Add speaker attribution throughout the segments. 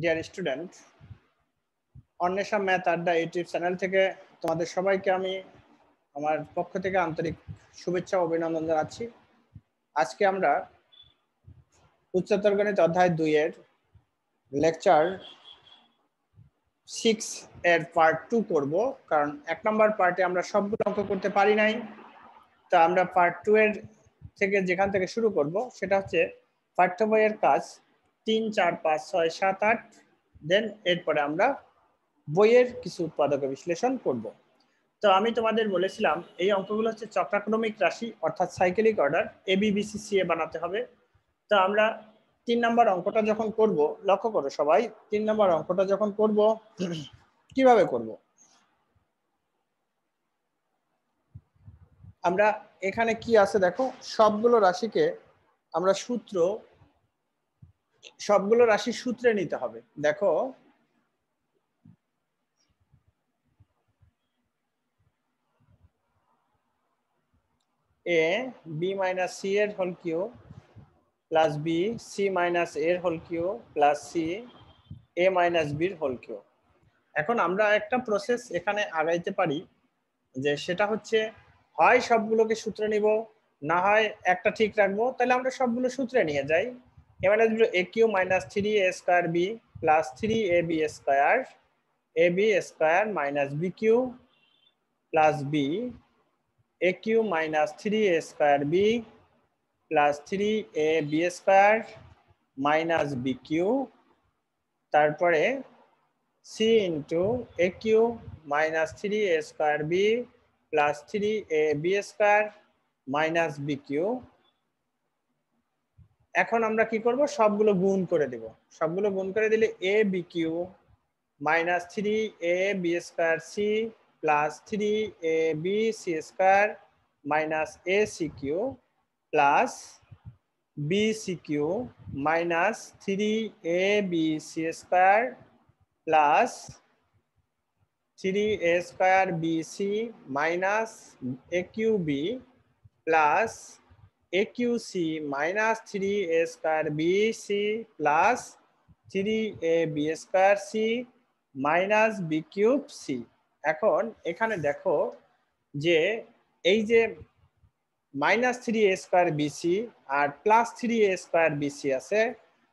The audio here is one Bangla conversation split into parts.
Speaker 1: ডিয়ার স্টুডেন্ট, অন্বেষা ম্যাথ আড্ডা ইউটিউব চ্যানেল থেকে তোমাদের সবাইকে আমি আমার পক্ষ থেকে আন্তরিক শুভেচ্ছা ও অভিনন্দন জানাচ্ছি। আজকে আমরা উচ্চতর গণিত অধ্যায় 2 এর লেকচার 6 এর পার্ট 2 করব, কারণ 1 নম্বর পার্টে আমরা সবগুলো অঙ্ক করতে পারি নাই। তো আমরা পার্ট 2 এর থেকে যেখান থেকে শুরু করব সেটা হচ্ছে পাঠ্য বইয়ের কাজ 3, 4, 5, 6, 7, 8, দেন এরপরে আমরা বইয়ের কিছু উৎপাদক বিশ্লেষণ করব। তো আমি তোমাদের বলেছিলাম এই অঙ্কগুলো হচ্ছে চক্রাক্রমিক রাশি অর্থাৎ সাইক্লিক অর্ডার ABBCCA বানাতে হবে। তো আমরা 3 নম্বর অঙ্কটা যখন করব, লক্ষ্য করো সবাই, 3 নম্বর অঙ্কটা যখন করব কিভাবে করব, আমরা এখানে কি আছে দেখো, সবগুলো রাশিকে আমরা সবগুলো রাশি সূত্রে নিতে হবে। দেখো a b minus c এর whole cube plus b c minus a এর whole cube plus c a minus b এর হোল কিউব। এখন আমরা একটা প্রসেস এখানে আগাইতে পারি, যে সেটা হচ্ছে হয় সবগুলোকে সূত্রে নিব, না হয় একটা ঠিক রাখবো। তাহলে আমরা সবগুলো সূত্রে নিয়ে যাই। a minus b a cube minus 3a square b plus 3ab square ab square minus b cube plus b a cube minus 3a square b plus 3ab square minus b cube, তারপরে c into a cube minus 3a square b plus 3ab square minus b cube. এখন আমরা কি করব, সবগুলো গুণ করে দেব। সবগুলো গুণ করে দিলে a b cube minus 3ab square c plus 3ab c square minus ac cube plus bc cube minus 3ab c square plus 3a square bc minus aqb plus aqc minus 3a square bc plus 3ab square c minus b cube c। এখন এখানে দেখো যে এই যে মাইনাস 3a স্কয়ার বিসি আর প্লাস 3a স্কয়ার বিসি আছে,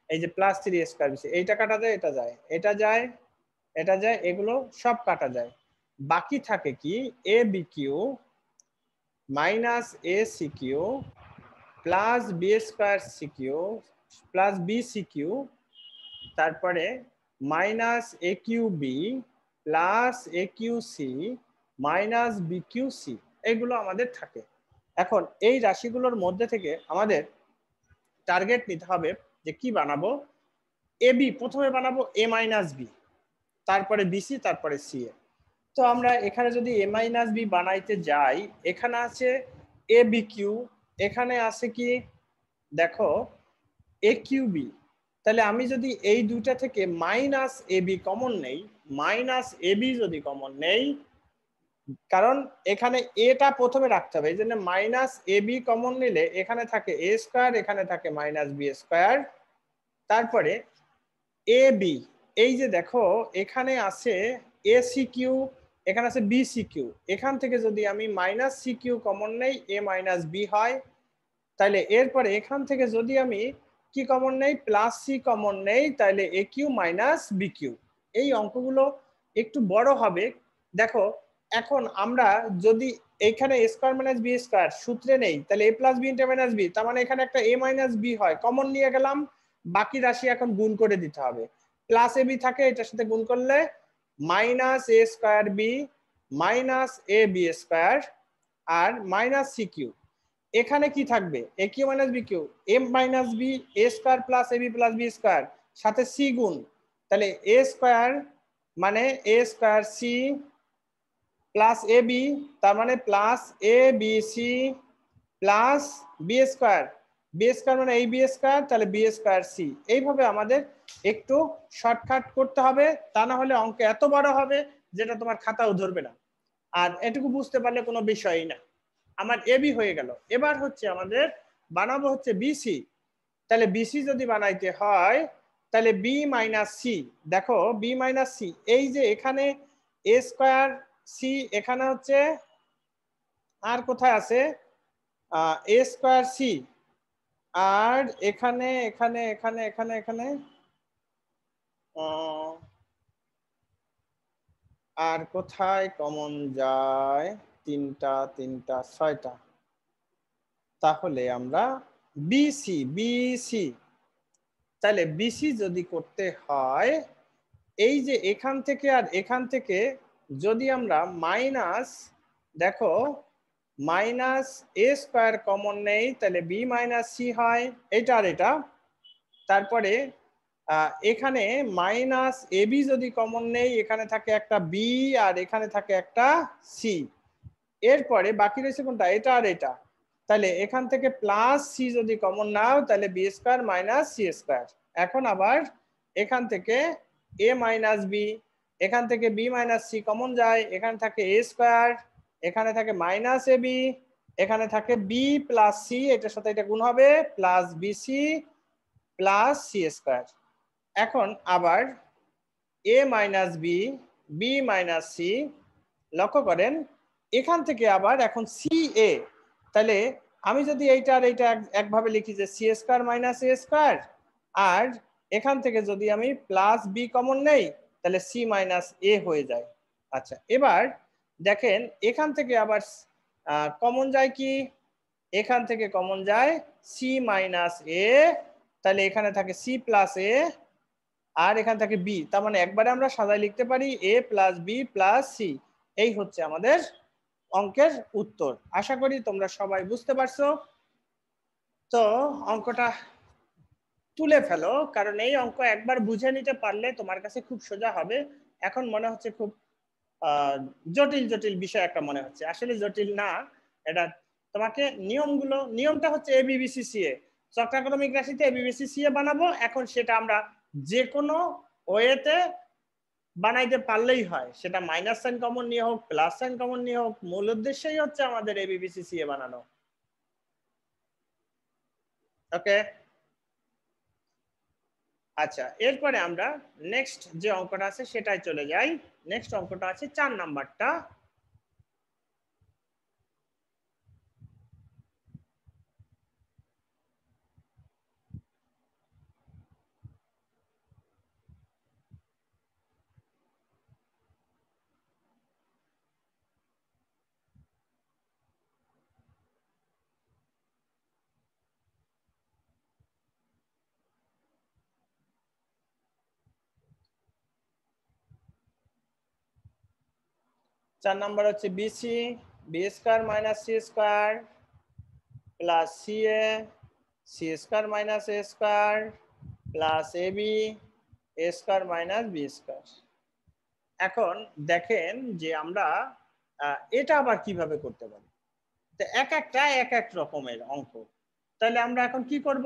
Speaker 1: এই যে প্লাস 3a স্কয়ার বিসি, এইটা কাটা যায়, এটা যায়, এটা যায়, এটা যায়, এগুলো সব কাটা যায়। বাকি থাকে কি A B cube minus A C cube plus B square C cube plus B C cube, তারপরে minus A cube B plus A cube C minus B cube C, এগুলো আমাদের থাকে। এখন এই রাশিগুলোর মধ্যে থেকে আমাদের টার্গেট নিতে হবে যে কি বানাবো। এ বি প্রথমে বানাবো এ মাইনাস বি, তারপরে বিসি, তারপরে সি এ। তো আমরা এখানে যদি এ মাইনাস বি বানাইতে যাই, এখানে আছে এ বি কিউ, এখানে আছে কি দেখো এ কিউ বি। তাহলে আমি যদি এই দুইটা থেকে মাইনাস এ বি কমন নেই, মাইনাস এ বি যদি কমন নেই, কারণ এখানে এটা প্রথমে রাখতে হবে, এই জন্য মাইনাস এ বি কমন নিলে এখানে থাকে এ স্কয়ার, এখানে থাকে মাইনাস বি স্কয়ার, তারপরে এ বি, এই যে দেখো এখানে আছে এ সি কিউ, এখানে আছে বি সি কিউ, এখান থেকে যদি আমি মাইনাস সি কিউ কমন নেই এ মাইনাস বি হয়। তাহলে এরপরে এখান থেকে যদি আমি কি কমন নেই, প্লাস সি কমন নেই, তাহলে এ কিউ মাইনাস বি কিউ। এই অঙ্কগুলো একটু বড় হবে। দেখো এখন আমরা যদি এখানে A square minus B square সূত্রে নেই, তাহলে A plus B into minus B, তার মানে এখানে একটা এ মাইনাস বি হয়, কমন নিয়ে গেলাম, বাকি রাশি এখন গুণ করে দিতে হবে। প্লাস এ বি থাকে, এটার সাথে গুণ করলে minus A square B minus A B square আর মাইনাস সি কিউ। এখানে কি থাকবে, A cube minus B cube, M minus B A square plus A B plus B square, সাথে সি গুণ, তাহলে এ স্কয়ার মানে A square C plus A B, তার মানে plus A B C plus B square, B square মানে এই বি স্কয়ার, তাহলে বি স্কয়ার সি। এইভাবে আমাদের একটু শর্টকাট করতে হবে, তা না হলে অঙ্ক এত বড় হবে যেটা তোমার খাতাও ধরবে না। আর এটুকু বুঝতে পারলে কোনো বিষয়ই না। আমার এবি হয়ে গেল, এবার হচ্ছে আমাদের বানাবো হচ্ছে বিসি। তাহলে বিসি যদি বানাইতে হয়, তাহলে বি মাইনাস সি, দেখো বি মাইনাস সি, এই যে এখানে এ স্কোয়ার সি, এখানে হচ্ছে আর কোথায় আছে এ স্কোয়ার সি, আর এখানে এখানে এখানে এখানে এখানে আর কোথায় কমন যায়, তিনটা তিনটা ছয়টা, তাহলে আমরা বিসি বিসি, তাহলে বিসি যদি করতে হয়, এই যে এখান থেকে আর এখান থেকে যদি আমরা মাইনাস, দেখো মাইনাস এ স্কোয়ার কমন নেই, তাহলে বি মাইনাস সি হয়, এটা আর এটা। তারপরে এখানে মাইনাস এ বি যদি কমন নেই, এখানে থাকে একটা বি আর এখানে থাকে একটা সি, এরপরে বাকি রয়েছে কোনটা, এটা আর এটা। তাহলে এখান থেকে প্লাস সি যদি কমন নাও, তাহলে B square minus C square. এখন আবার এখান থেকে এ মাইনাস বি, এখান থেকে বি মাইনাস সি কমন যায়, এখানে থাকে এ স্কোয়ার, এখানে থাকে মাইনাস এ বি, এখানে থাকে বি প্লাস সি, এটার সাথে এটা গুণ হবে, plus BC plus C square. এখন আবার A minus B, B minus C, লক্ষ্য করেন এখান থেকে আবার এখন সি এ, তাহলে আমি যদি এইটা আর এইটা একভাবে লিখি যে C square minus A square, আর এখান থেকে যদি আমি প্লাস বি কমন নেই, তাহলে সি মাইনাস এ হয়ে যায়। আচ্ছা, এবার দেখেন এখান থেকে আবার কমন যায় কি, এখান থেকে কমন যায় সি মাইনাস এ, তাহলে এখানে থাকে সি প্লাস এ, আর এখান থেকে বি, তার মানে একবারে আমরা সাজায় লিখতে পারি এ প্লাস বি প্লাস সি। এই হচ্ছে আমাদের অঙ্কের উত্তর। আশা করি তোমরা সবাই বুঝতে পারছো। তো অঙ্কটা তুলে ফেলো, কারণ এই অঙ্ক একবার বুঝে নিতে পারলে তোমার কাছে খুব সোজা হবে। এখন মনে হচ্ছে খুব জটিল জটিল বিষয় একটা মনে হচ্ছে, আসলে জটিল না। এটা তোমাকে নিয়মটা হচ্ছে এবিবিসিসিএ, চক্রাক্রমিক রাশিতে এবিবিসিসিএ বানাবো। এখন সেটা আমরা যে কোনো ওয়েতে বানাইতে পারলেই হয়, সেটা মাইনাস সাইন কমন নিয়ে হোক, প্লাস সাইন কমন নিয়ে হোক, মূল উদ্দেশ্যই হচ্ছে আমাদের এবিবিসিসিএ বানানো। ওকে, আচ্ছা, এরপরে আমরা নেক্সট যে অঙ্কটা আছে সেটাই চলে যাই। নেক্সট অঙ্কটা আছে 4 নাম্বারটা। চার নাম্বার হচ্ছে BC B square minus C square plus C A C square minus A square plus A B A square minus B square. এখন দেখেন যে আমরা এটা আবার কিভাবে করতে পারি, তো এক একটা এক এক রকমের অঙ্ক। তাহলে আমরা এখন কি করব,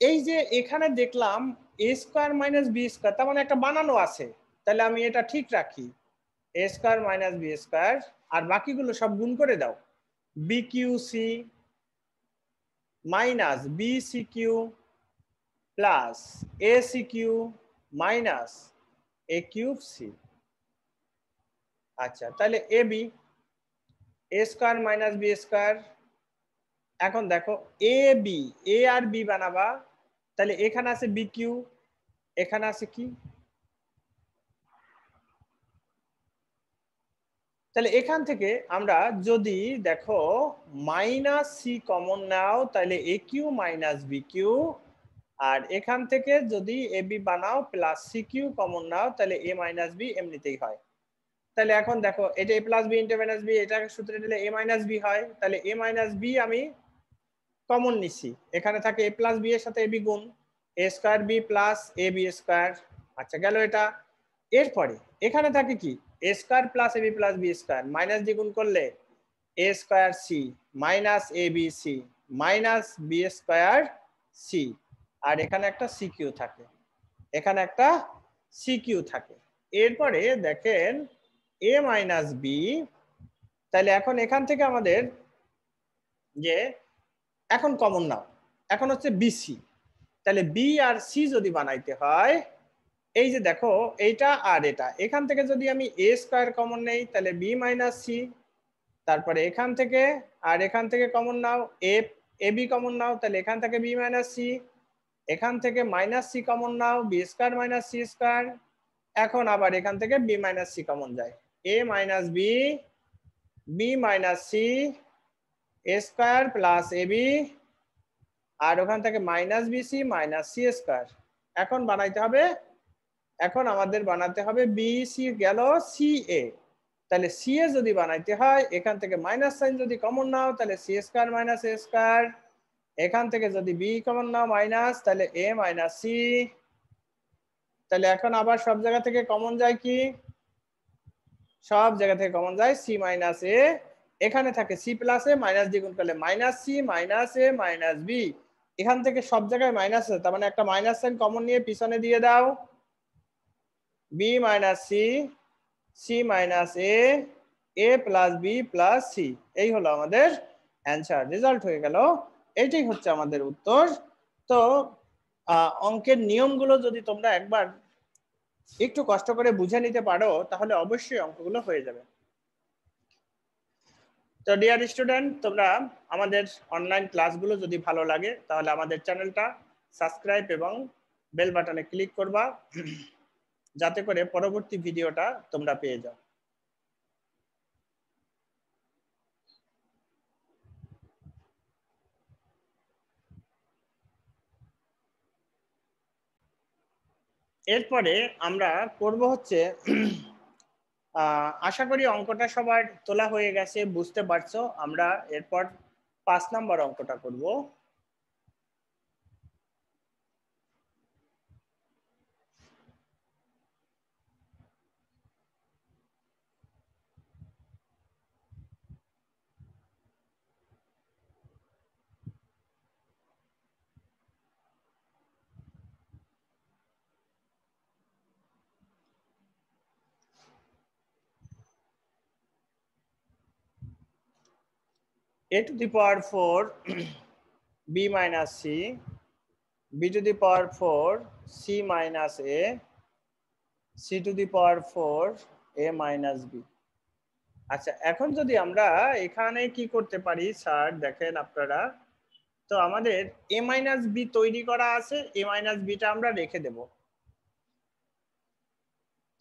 Speaker 1: এই যে এখানে দেখলাম এ স্কোয়ার মাইনাস বি স্কোয়ার, তার মানে একটা বানানো আছে, তাহলে আমি এটা ঠিক রাখি, A square minus B square, আর বাকিগুলো সব গুণ করে দাও, B cube C minus B C cube plus A C cube minus A cube C. আচ্ছা, তাহলে A B A square minus B square. এখন দেখো এ বি, এ আর বি বানাবা, তাহলে এখানে আছে বি কিউ, এখানে আছে কি, তাহলে এখান থেকে আমরা যদি দেখো মাইনাস সি কমন নাও, তাহলে এ কিউ মাইনাস বি কিউ, আর এখান থেকে যদি এ বি বানাও প্লাস সি কিউ কমন নাও, তাহলে এ মাইনাস বি এমনিতেই হয়। তাহলে এখন দেখো এটা A plus B into minus B, এটাকে সূত্রে দিলে এ মাইনাস বি হয়, তাহলে এ মাইনাস বি আমি কমন নিচ্ছি, এখানে থাকে এ প্লাস বি এর সাথে এ বি গুণ A square B plus A B square. আচ্ছা, গেল এটা। এরপরে এখানে থাকে কি A square plus A B plus B square, minus দিয়ে গুণ করলে A square C minus A B C minus B square C, আর এখানে একটা সি কিউ থাকে, এখানে একটা সি কিউ থাকে। এরপরে দেখেন এ মাইনাস বি, তাহলে এখন এখান থেকে আমাদের যে এখন কমন নাও, এখন হচ্ছে বিসি, তাহলে বি আর সি যদি বানাইতে হয়, এই যে দেখো এইটা আর এটা, এখান থেকে যদি আমি এ স্কয়ার কমন নেই তাহলে বি মাইনাস সি, তারপরে এখান থেকে আর এখান থেকে কমন নাও, এ বি কমন নাও, তাহলে এখান থেকে বি মাইনাস সি, এখান থেকে মাইনাস সি কমন নাও, B square minus C square. এখন আবার এখান থেকে বি মাইনাস সি কমন যায়, A minus B, B minus C A square plus A B, আর ওখান থেকে minus B C minus C square. এখন বানাইতে হবে, এখন আমাদের বানাতে হবে বি সি গেল সি এ, তাহলে সি এ যদি বানাইতে হয় এখান থেকে মাইনাস সাইন যদি কমন নাও তাহলে C square minus A square, এখান থেকে যদি বি কমন নাও মাইনাস তাহলে এ মাইনাস সি, তাহলে এখন আবার সব জায়গা থেকে কমন যায় কি, সব জায়গা থেকে কমন যায় সি মাইনাস এ, এখানে থাকে সি প্লাস এ, মাইনাস দ্বিগুণ করলে minus C minus A minus B, এখান থেকে সব জায়গায় মাইনাস আছে, তার মানে একটা মাইনাস সাইন কমন নিয়ে পিছনে দিয়ে দাও, B minus C, C minus A plus B plus C, এই হলো আমাদের অ্যান্সার, রেজাল্ট হয়ে গেল। এইটাই হচ্ছে আমাদের উত্তর। তো অঙ্কের নিয়মগুলো যদি তোমরা একবার একটু কষ্ট করে বুঝে নিতে পারো তাহলে অবশ্যই অঙ্কগুলো হয়ে যাবে। তো ডিয়ার স্টুডেন্ট, তোমরা আমাদের অনলাইন ক্লাসগুলো যদি ভালো লাগে তাহলে আমাদের চ্যানেলটা সাবস্ক্রাইব এবং বেল বাটনে ক্লিক করবা, যাতে করে পরবর্তী ভিডিওটা তোমরা পেয়ে যাও। এরপরে আমরা করব হচ্ছে আশা করি অঙ্কটা সবার তোলা হয়ে গেছে, বুঝতে পারছো। আমরা এরপর 5 নম্বর অঙ্কটা করব। a to the power 4 b minus c, b to the power 4 c minus a, c to the power 4 a minus b। আচ্ছা, এখন যদি আমরা এখানে কি করতে পারি স্যার, দেখেন আপনারা, তো আমাদের a মাইনাস বি তৈরি করা আছে, a মাইনাস বিটা আমরা রেখে দেব,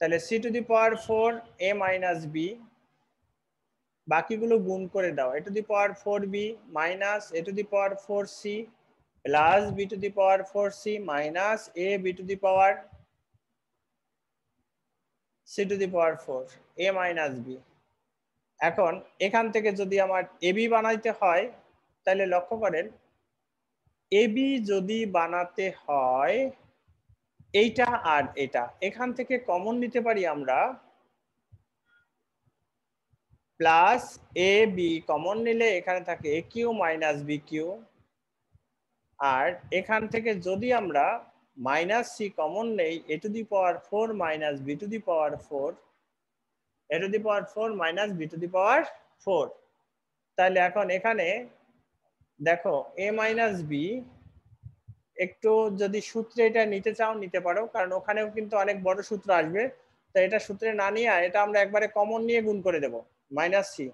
Speaker 1: তাহলে c to the power 4 a minus B, বাকিগুলো গুণ করে দাও, a to the power 4b minus a to the power 4c plus b to the power 4c minus a b to the power c to the power 4 a minus b। এখন এখান থেকে যদি আমার ab বানাইতে হয় তাহলে লক্ষ্য করেন, ab যদি বানাতে হয় এইটা আর এটা এখান থেকে কমন নিতে পারি আমরা, প্লাস এ বি কমন নিলে এখানে থাকে A cube minus B cube, আর এখান থেকে যদি আমরা মাইনাস সি কমন নেই A to the power 4 minus B to the power 4, A to the power 4 minus B to the power 4, তাহলে এখন এখানে দেখো এ মাইনাস বি, একটু যদি সূত্রে এটা নিতে চাও নিতে পারো, কারণ ওখানেও কিন্তু অনেক বড় সূত্র আসবে, তো এটা সূত্রে না নিয়ে এটা আমরা একবারে কমন নিয়ে গুণ করে দেব মাইনাস সি,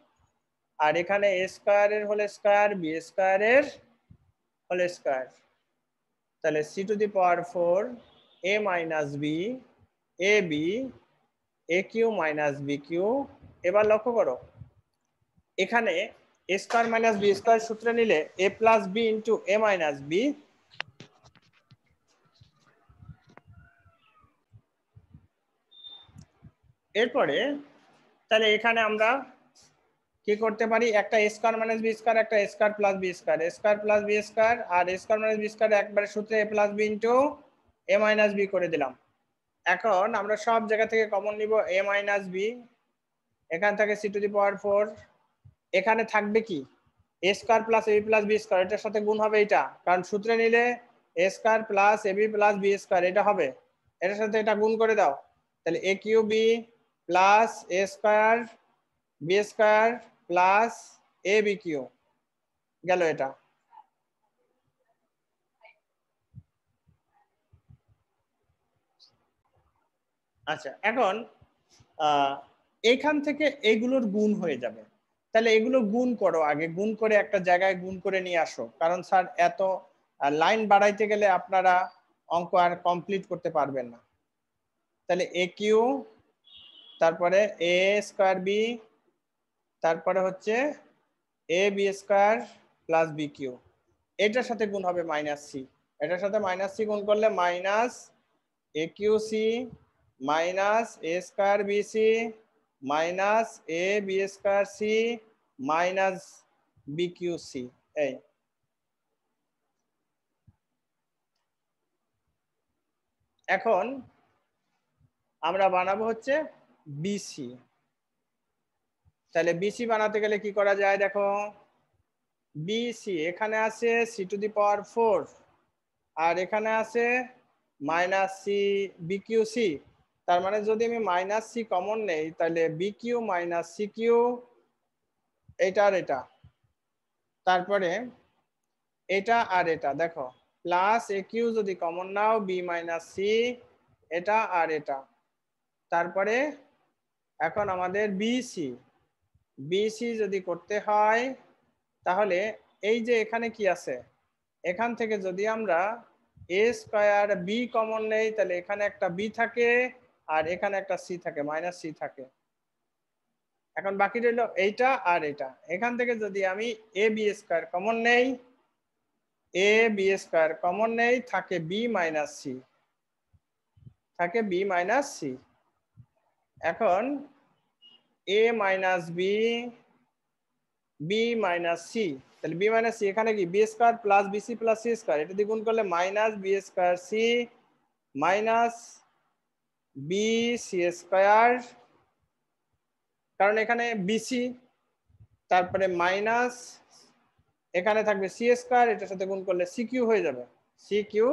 Speaker 1: আর এখানে এ স্কয়ারের হোল স্কয়ার বি স্কয়ারের হোল স্কয়ার, তাহলে C to the power 4 A minus B A B A cube minus B cube. এবার লক্ষ্য করো এখানে A square minus B square সূত্রে নিলে A plus B into A minus B, এরপরে তাহলে এখানে আমরা কি করতে পারি, একটা A square minus B square, একটা A square plus B square, A square plus B square R A square minus B square একবারে সূত্রে এ plus B into A minus B করে দিলাম। এখন আমরা সব জায়গা থেকে কমন নিব এ মাইনাস বি, এখান থেকে সি টু দি পাওয়ার 4, এখানে থাকবে কি এ square plus A B plus B square, এটার সাথে গুণ হবে এটা, কারণ সূত্রে নিলে এ square plus A B plus B square এটা হবে, এটার সাথে এটা গুণ করে দাও, তাহলে এ cube B plus A square B square plus A B Q গেল এটা। আচ্ছা, এখন এখান থেকে এগুলোর গুণ হয়ে যাবে। তাহলে এগুলো গুণ করো, আগে গুণ করে একটা জায়গায় গুণ করে নিয়ে আসো, কারণ স্যার এত লাইন বাড়াইতে গেলে আপনারা অঙ্ক আর কমপ্লিট করতে পারবেন না। তাহলে এ কিউ, তারপরে এ স্কোয়ার বি, তারপরে হচ্ছে A B square plus B cube, এটার সাথে গুণ হবে মাইনাস সি, এটার সাথে মাইনাস সি গুণ করলে minus A cube C minus A square B C minus A B square C minus B cube C. এই এখন আমরা বানাবো হচ্ছে বিসি। তাহলে বিসি বানাতে গেলে কি করা যায় দেখো, বিসি এখানে আছে সি টু দি পাওয়ার 4, আর এখানে আছে minus C B cube C. তার মানে যদি আমি মাইনাস সি কমন নেই তাহলে B cube minus C cube, এটা আর এটা, তারপরে এটা আর এটা দেখো প্লাস এ কিউ যদি কমন নাও বি মাইনাস সি, এটা আর এটা, তারপরে এখন আমাদের বিসি, বিসি যদি করতে হয় তাহলে এই যে এখানে কি আছে, এখান থেকে যদি আমরা এ স্কয়ার বি কমন নেই তাহলে এখানে একটা বি থাকে আর এখানে একটা সি থাকে, মাইনাস সি থাকে। এখন বাকি রইল এইটা আর এটা, এখান থেকে যদি আমি এ বি স্কয়ার কমন নেই, এ বি স্কয়ার কমন নেই থাকে বি মাইনাস সি, থাকে বি মাইনাস সি। এখন A minus B, B minus C, তাহলে বি মাইনাস সি এখানে কি B square plus BC plus C square, এটা দিয়ে গুণ করলে minus B square C minus B C square, কারণ এখানে বিসি, তারপরে মাইনাস এখানে থাকবে সি স্কয়ার, এটার সাথে গুণ করলে সি কিউ হয়ে যাবে, সি কিউ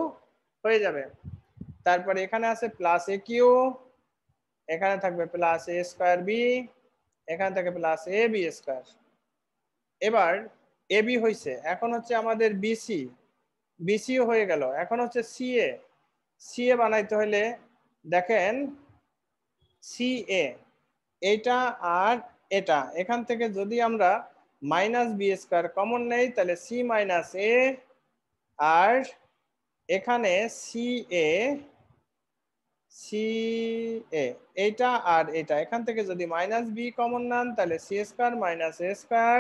Speaker 1: হয়ে যাবে। তারপরে এখানে আছে প্লাস এ কিউ, এখানে থাকবে প্লাস এ স্কয়ার বি, এখানে থাকে প্লাস এ বি স্কয়ার। এবার এ বি হয়েছে, এখন হচ্ছে আমাদের বিসি, বিসিও হয়ে গেল, এখন হচ্ছে সিএ, সিএ বানাইতে হলে দেখেন সিএ এটা আর এটা, এখান থেকে যদি আমরা মাইনাস বি স্কয়ার কমন নেই তাহলে সি মাইনাস এ, আর এখানে সি এ, সি এ এইটা আর এটা, এখান থেকে যদি মাইনাস বি কমন নেন তাহলে C square minus A square,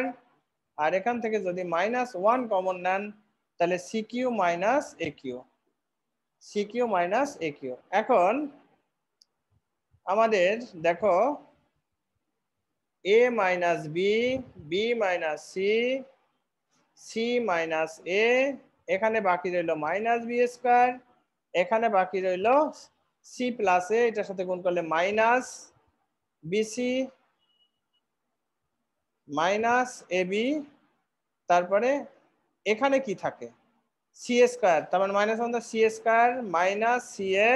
Speaker 1: আর এখান থেকে যদি মাইনাস ওয়ান কমন নেন তাহলে C cube minus A cube, C cube minus A cube. এখন আমাদের দেখো A minus B, B minus C, C minus A, এখানে বাকি রইল মাইনাস বি স্কয়ার, এখানে বাকি রইল সি প্লাস এ, এটার সাথে গুণ করলে minus BC minus A B, তারপরে এখানে কি থাকে সি স্কয়ার, তার মানে minus one C square minus C A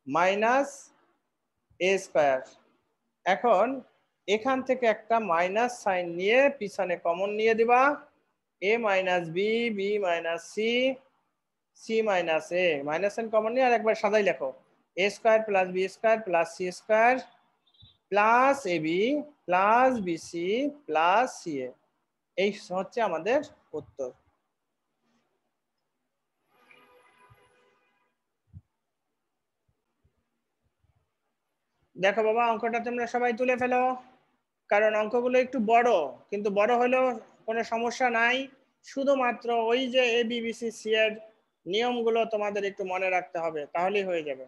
Speaker 1: minus A square. এখন এখান থেকে একটা মাইনাস সাইন নিয়ে পিছনে কমন নিয়ে দিবা, A minus B, B minus C, C minus A, minus sign common নিয়ে আর একবার সাদাই লেখো, A square plus B square plus C square plus A B plus BC plus C A, এই হচ্ছে আমাদের উত্তর। দেখো বাবা অঙ্কটা তোমরা সবাই তুলে ফেলো, কারণ অঙ্কগুলো একটু বড়, কিন্তু বড় হলেও কোনো সমস্যা নাই, শুধুমাত্র ওই যে A B B C C এর নিয়মগুলো তোমাদের একটু মনে রাখতে হবে, তাহলেই হয়ে যাবে।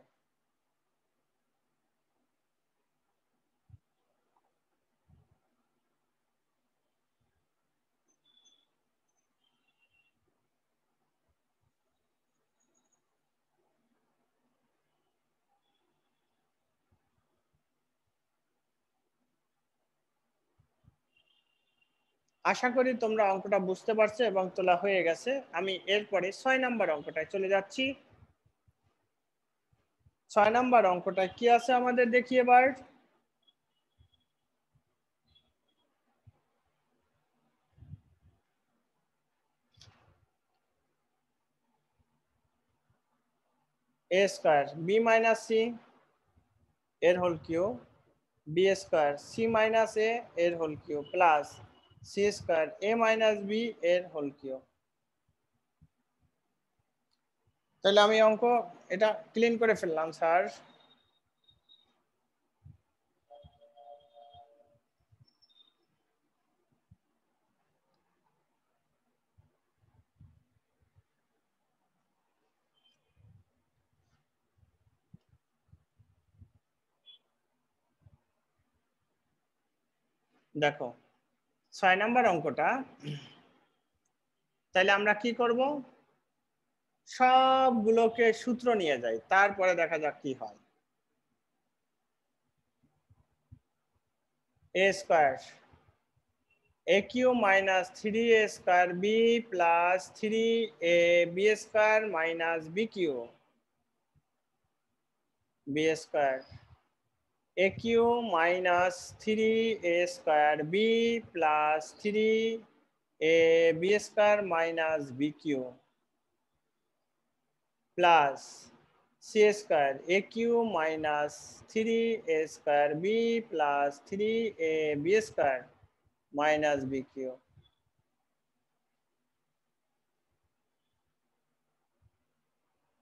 Speaker 1: আশা করি তোমরা অঙ্কটা বুঝতে পারছো এবং তোলা হয়ে গেছে। আমি এরপরে 6 নম্বর অঙ্কটায় চলে যাচ্ছি। 6 নম্বর অঙ্কটা কি আছে আমাদের দেখি এবার। A square B minus C, এর whole cube B square C minus A এর whole cube plus C square A minus B এর হোল কিউব। তাহলে আমি অঙ্ক এটা ক্লিন করে ফেললাম স্যার। দেখো 6 নম্বর অঙ্কটা, তাহলে আমরা কি করব, সবগুলোকে সূত্র নিয়ে যাই, তারপরে দেখা যাক কি হয়। A square A cube minus 3a square B plus 3a B square minus B cube B square A cube minus 3a square B plus 3a B square minus B cube plus C square A cube minus 3a square B plus 3a B square minus B cube.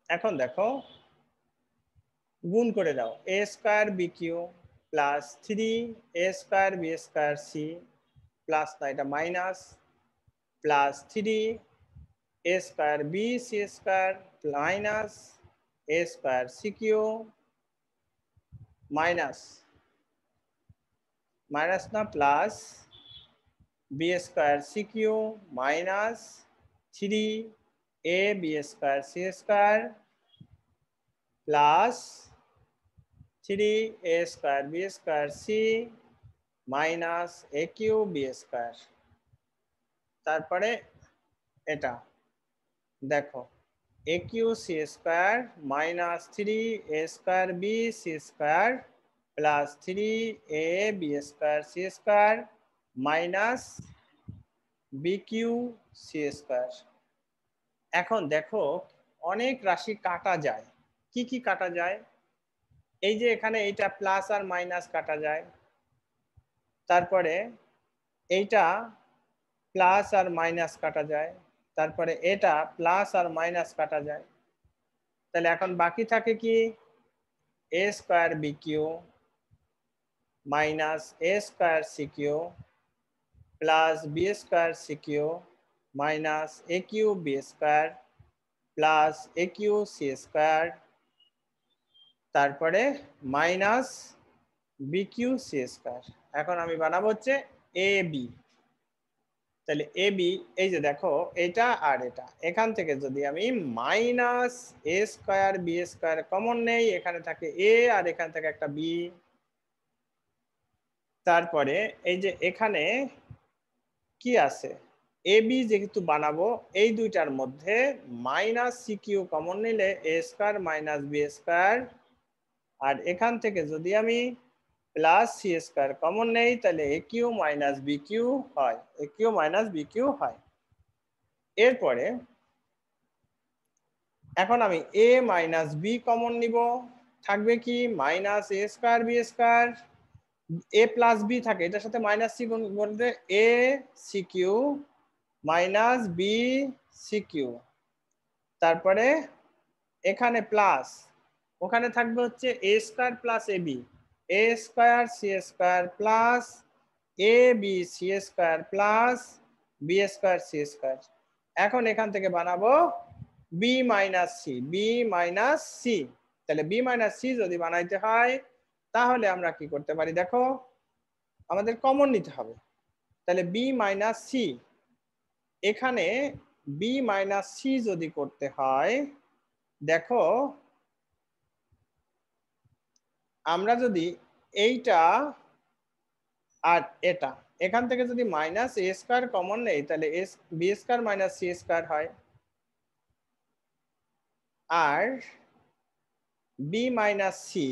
Speaker 1: এখন দেখো গুণ করে দাও, A square B cube plus 3a square B square C plus না এটা minus plus 3a square B C square minus A square C cube minus minus না plus B square C cube minus 3a B square C square plus 3a square B square C minus A cube B square. তারপরে এটা দেখো A cube C square minus 3a square B C square plus 3a B square C square minus B cube C square. এখন দেখো অনেক রাশি কাটা যায়, কি কি কাটা যায়, এই যে এখানে এইটা প্লাস আর মাইনাস কাটা যায়, তারপরে এইটা প্লাস আর মাইনাস কাটা যায়, তারপরে এটা প্লাস আর মাইনাস কাটা যায়। তাহলে এখন বাকি থাকে কি A square B cube minus A square C cube plus B square C cube minus A cube B square plus A cube C square, তারপরে minus B cube C square. এখন আমি বানাবো হচ্ছে এ বি। তাহলে এ বি, এই যে দেখো এটা আর এটা, এখান থেকে যদি আমি minus A square B square common নেই, এখানে থাকে এ আর এখান থেকে একটা বি। তারপরে এই যে এখানে কি আছে, এ বি যেহেতু বানাবো, এই দুইটার মধ্যে মাইনাস সি কিউ কমন নিলে এ স্কোয়ার মাইনাস বি স্কোয়ার, আর এখান থেকে যদি আমি প্লাস সি স্কোয়ার কমন নেই তাহলে এ কিউ মাইনাস বি কিউ হয়, এ কিউ মাইনাস বি কিউ হয়। এরপরে এখন আমি এ মাইনাস বি কমন নিব, থাকবে কি minus A square B square, A plus B থাকে এটার সাথে মাইনাস সি গুণ করলে A C cube minus B C cube, তারপরে এখানে প্লাস, ওখানে থাকবে হচ্ছে A square plus A B, A square C square plus A B C square plus B square C square. এখন এখান থেকে বানাবো B minus C, B minus C. তাহলে বি মাইনাস সি যদি বানাইতে হয় তাহলে আমরা কি করতে পারি, দেখো আমাদের কমন নিতে হবে। তাহলে বি মাইনাস সি, এখানে বি মাইনাস সি যদি করতে হয়, দেখো আমরা যদি এইটা আর এটা এখান থেকে যদি মাইনাস এ স্কোয়ার কমন নেই তাহলে এস B square minus C square হয়, আর বি মাইনাস সি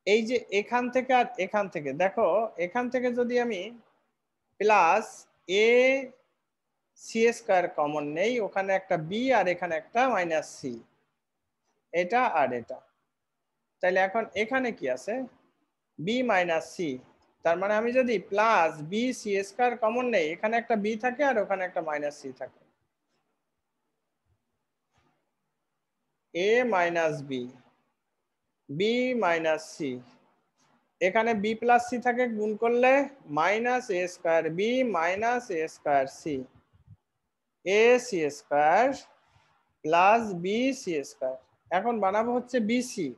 Speaker 1: এই যে এখান থেকে আর এখান থেকে, দেখো এখান থেকে যদি আমি plus A C square common নেই, ওখানে একটা বি আর এখানে একটা মাইনাস সি, এটা আর এটা, তাহলে এখন এখানে কি আছে বি মাইনাস সি, তার মানে আমি যদি plus B C square common নেই, এখানে একটা বি থাকে আর ওখানে একটা মাইনাস সি থাকে, A minus B, B minus C, এখানে বি প্লাস সি থাকে, গুণ করলে minus A square B minus A square C, A C square plus B C square. এখন বানাবো হচ্ছে বিসি,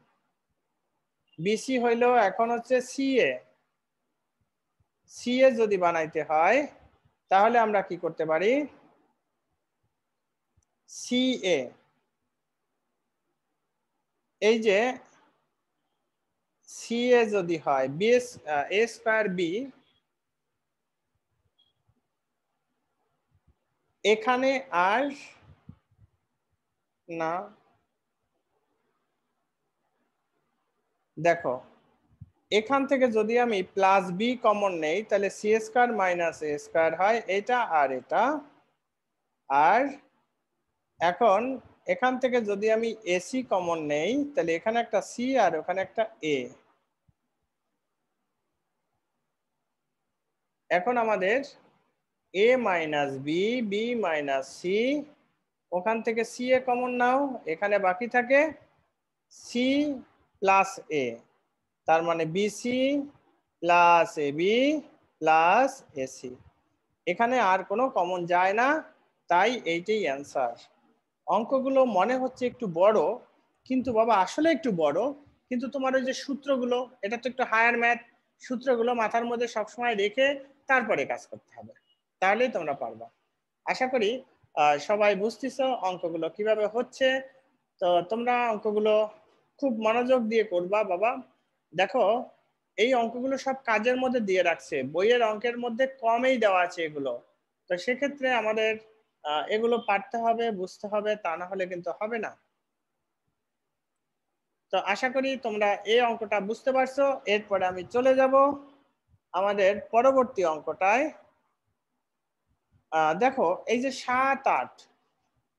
Speaker 1: বিসি হইলো এখন হচ্ছে সিএ, সিএ যদি বানাইতে হয় তাহলে আমরা কি করতে পারি, সিএ, এই যে সিএ যদি হয় বি এ স্কয়ার বি, এখানে আর না, দেখো এখান থেকে যদি আমি প্লাস বি কমন নেই তাহলে C square minus A square হয় এটা আর এটা, আর এখন এখান থেকে যদি আমি এসি কমন নেই তাহলে এখানে একটা সি আর ওখানে একটা এ। এখন আমাদের a minus B, B minus c, ওখান থেকে সি এ কমন নাও, এখানে বাকি থাকে সি প্লাস এ, তার মানে BC plus A B plus AC, এখানে আর কোনো কমন যায় না, তাই এইটাই অ্যান্সার। অঙ্কগুলো মনে হচ্ছে একটু বড়, কিন্তু বাবা আসলে একটু বড়, কিন্তু তোমার ওই যে সূত্রগুলো, এটা তো একটু হায়ার ম্যাথ, সূত্রগুলো মাথার মধ্যে সবসময় রেখে তারপরে কাজ করতে হবে, তাহলেই তোমরা পারবা। আশা করি সবাই বুঝতেছো অঙ্কগুলো কিভাবে হচ্ছে। তো তোমরা অঙ্কগুলো খুব মনোযোগ দিয়ে করবা বাবা। দেখো এই অঙ্কগুলো সব কাজের মধ্যে দিয়ে রাখছে, বইয়ের অঙ্কের মধ্যে কমই দেওয়া আছে এগুলো, তো সেক্ষেত্রে আমাদের এগুলো পারতে হবে, বুঝতে হবে, তা না হলে কিন্তু হবে না। তো আশা করি তোমরা এই অঙ্কটা বুঝতে পারছো। এরপরে আমি চলে যাব আমাদের পরবর্তী অঙ্কটায়। দেখো এই যে 7, 8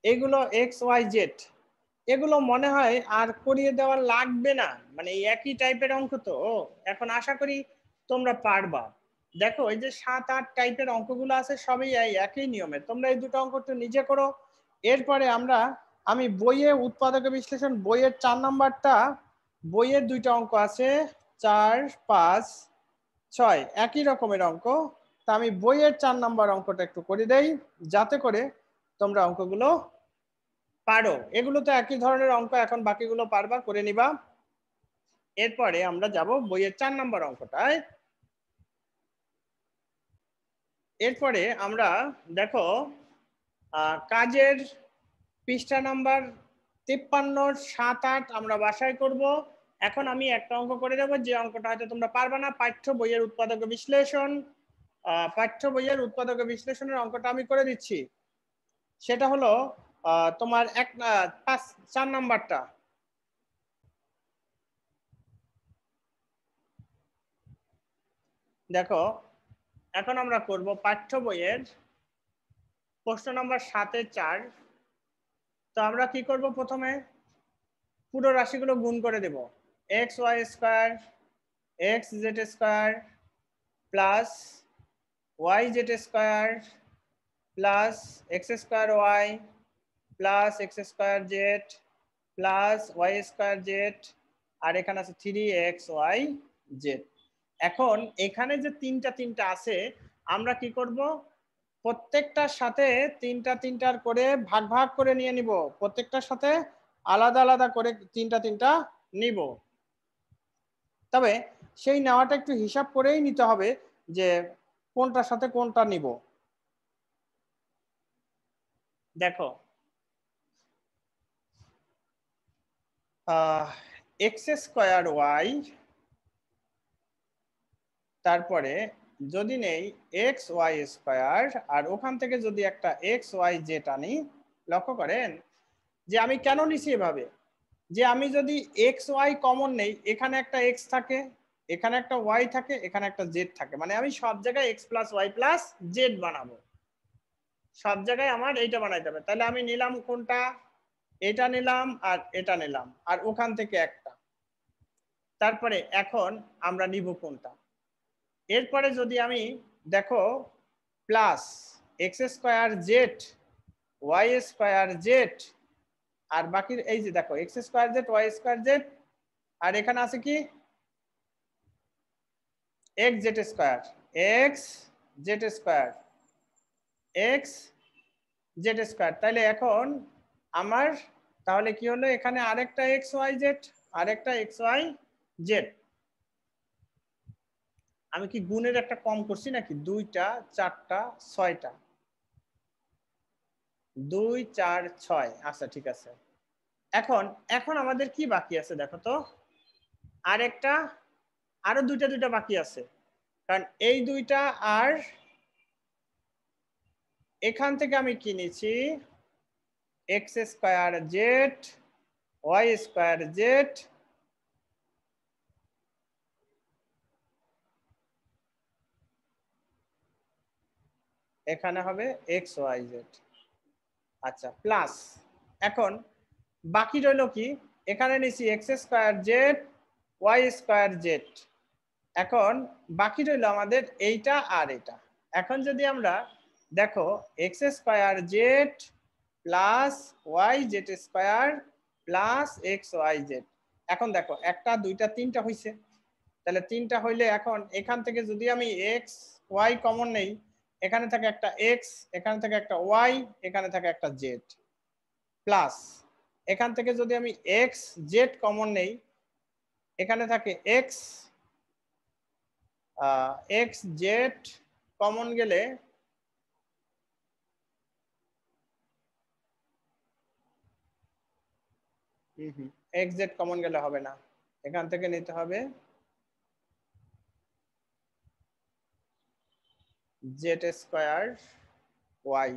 Speaker 1: এগুলো এক্স ওয়াই জেড, এগুলো মনে হয় আর করিয়ে দেওয়া লাগবে না, মানে একই টাইপের অঙ্ক তো। এখন আশা করি তোমরা পারবা। দেখো এই যে 7, 8 টাইপের অঙ্কগুলো আছে সবই একই নিয়মে, তোমরা এই দুটো অঙ্ক একটু নিজে করো। এরপরে আমি বইয়ে উৎপাদক বিশ্লেষণ বইয়ের 4 নাম্বারটা, বইয়ের দুইটা অঙ্ক আছে 4, 5, 6 একই রকমের অঙ্ক, তা আমি বইয়ের 4 নাম্বার অঙ্কটা একটু করে দেই যাতে করে তোমরা অঙ্কগুলো পারো। এগুলো তো একই ধরনের অঙ্ক, এখন বাকিগুলো পারবা, করে নিবা। এরপরে আমরা যাব বইয়ের 4 নম্বর অঙ্কটায়। এরপরে আমরা দেখো কাজের পৃষ্ঠা নাম্বার 53, 7, 8 আমরা বাসায় করব। এখন আমি একটা অঙ্ক করে দেবো, যে অঙ্কটা হয়তো তোমরা পারবা না, পাঠ্য বইয়ের উৎপাদক বিশ্লেষণ, পাঠ্য বইয়ের উৎপাদক বিশ্লেষণের অঙ্কটা আমি করে দিচ্ছি। সেটা হলো তোমার 4 নাম্বারটা। দেখো এখন আমরা করব পাঠ্য বইয়ের প্রশ্ন নম্বর 7-4। তো আমরা কি করব, প্রথমে পুরো রাশিগুলো গুণ করে দেব, x y square x z square plus Y z square plus x square y plus x square z plus y square z, আর এখানে আছে 3xy জেড। এখন এখানে যে তিনটা আছে, আমরা কি করব, প্রত্যেকটার সাথে তিনটার করে ভাগ ভাগ করে নিয়ে নিব, প্রত্যেকটার সাথে আলাদা আলাদা করে তিনটা নিব। তবে সেই নেওয়াটা একটু হিসাব করেই নিতে হবে যে কোনটার সাথে কোনটা নিব। দেখো এক্স স্কয়ার ওয়াই, তারপরে যদি নেই এক্স ওয়াই স্কয়ার, আর ওখান থেকে যদি একটা এক্স ওয়াই জেড আনি, লক্ষ্য করেন যে আমি কেন নিছি এভাবে, যে আমি যদি এক্স ওয়াই কমন নেই, এখানে একটা এক্স থাকে, এখানে একটা ওয়াই থাকে, এখানে একটা জেড থাকে, মানে আমি সব জায়গায় X plus Y plus Z বানাবো, সব জায়গায় আমার এইটা বানাইতে হবে। তাহলে আমি নিলাম কোনটা, এটা নিলাম আর এটা নিলাম, আর ওখান থেকে একটা, তারপরে এখন আমরা নিব কোনটা, এরপরে যদি আমি দেখো plus x square Z Y square z, আর বাকি এই যে দেখো x square Z Y square z, আর এখানে আছে কি x z square, x z square, x z square. তাহলে এখন আমার তাহলে কি হলো, এখানে আরেকটা এক্স ওয়াই জেড, আরেকটা এক্স ওয়াই জেড। আমি কি গুণের একটা কম করছি নাকি, 2টা 4টা 6টা, 2 4 6, আচ্ছা ঠিক আছে। এখন এখন আমাদের কি বাকি আছে দেখো তো, আরেকটা আরো দুইটা বাকি আছে, কারণ এই দুইটা আর এখান থেকে আমি কি নিচ্ছি X square Z Y square Z, এখানে হবে এক্স ওয়াই জেড। আচ্ছা প্লাস এখন বাকি রইল কি, এখানে নিচ্ছি X square Z Y square Z. এখন বাকি রইল আমাদের এইটা আর এটা। এখন যদি আমরা দেখো x square Z plus Y Z square plus X Y Z, এখন দেখো একটা দুইটা তিনটা হয়েছে, তাহলে তিনটা হইলে এখন এখান থেকে যদি আমি এক্স ওয়াই কমন নেই, এখানে থাকে একটা এক্স, এখানে থাকে একটা ওয়াই, এখানে থাকে একটা জেড, প্লাস এখান থেকে যদি আমি এক্স জেড কমন নেই, এখানে থাকে এক্স, এক্স জেড কমন গেলে এক্স জেড কমন গেলে হবে না, এখান থেকে নিতে হবে Z square Y,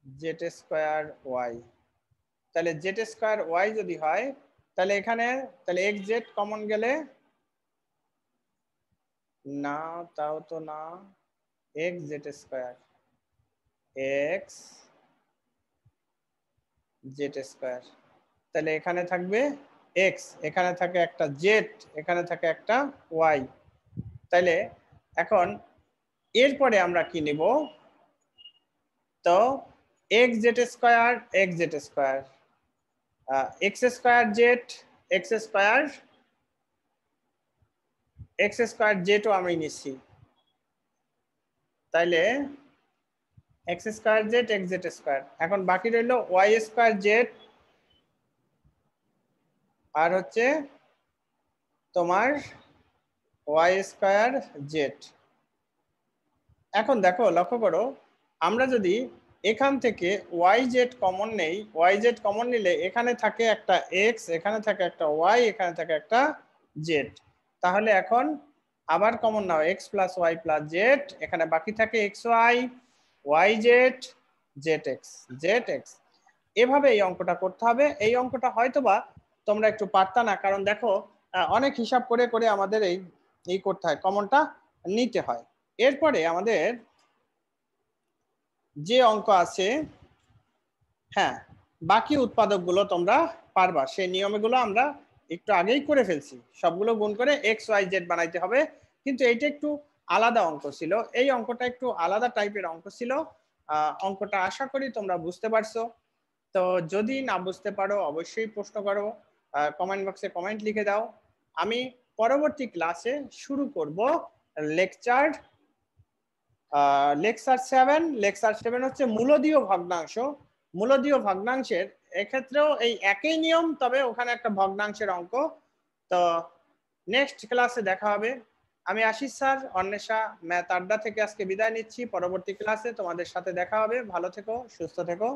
Speaker 1: Z square Y. তাহলে জেড স্কোয়ার ওয়াই যদি হয় তাহলে এখানে তাহলে এক্স জেড কমন গেলে না, তাও তো না, x z square x z square, তাহলে এখানে থাকবে এক্স, এখানে থাকে একটা জেড, এখানে থাকে একটা ওয়াই। তাহলে এখন এরপরে আমরা কি নিব, তো x z square x z square, x square z x square, x square জেডও আমি নিচ্ছি, তাইলে x square z x z square. এখন বাকি রইল ওয়াই স্কোয়ার জেড আর হচ্ছে তোমার ওয়াই স্কোয়ার জেড। এখন দেখো লক্ষ্য করো, আমরা যদি এখান থেকে ওয়াই জেড কমন নেই, ওয়াই জেড কমন নিলে এখানে থাকে একটা এক্স, এখানে থাকে একটা ওয়াই, এখানে থাকে একটা জেড, তাহলে এখন আবার কমন নাও x plus Y plus z, এখানে বাকি থাকে x y y z z x z x. এভাবে এই অঙ্কটা করতে হবে। এই অঙ্কটা হয়তোবা তোমরা একটু পারতা না, কারণ দেখো অনেক হিসাব করে করে আমাদের এই করতে হয়, কমনটা নিতে হয়। এরপরে আমাদের যে অঙ্ক আছে, হ্যাঁ বাকি উৎপাদকগুলো তোমরা পারবা, সেই নিয়মগুলো আমরা একটু আগেই করে ফেলছি, সবগুলো গুণ করে এক্স ওয়াই জেড বানাইতে হবে। কিন্তু এইটা একটু আলাদা অঙ্ক ছিল, এই অঙ্কটা একটু আলাদা টাইপের অঙ্ক ছিল। অঙ্কটা আশা করি তোমরা বুঝতে পারছো। তো যদি না বুঝতে পারো অবশ্যই প্রশ্ন করো, কমেন্ট বক্সে কমেন্ট লিখে দাও। আমি পরবর্তী ক্লাসে শুরু করব লেকচার লেকচার 7 হচ্ছে মূলদীয় ভগ্নাংশ। মূলদীয় ভগ্নাংশের এক্ষেত্রেও এই একই নিয়ম, তবে ওখানে একটা ভগ্নাংশের অঙ্ক। তো নেক্সট ক্লাসে দেখা হবে। আমি আশিস স্যার অন্বেষা ম্যাথ আড্ডা থেকে আজকে বিদায় নিচ্ছি। পরবর্তী ক্লাসে তোমাদের সাথে দেখা হবে। ভালো থেকো, সুস্থ থেকো।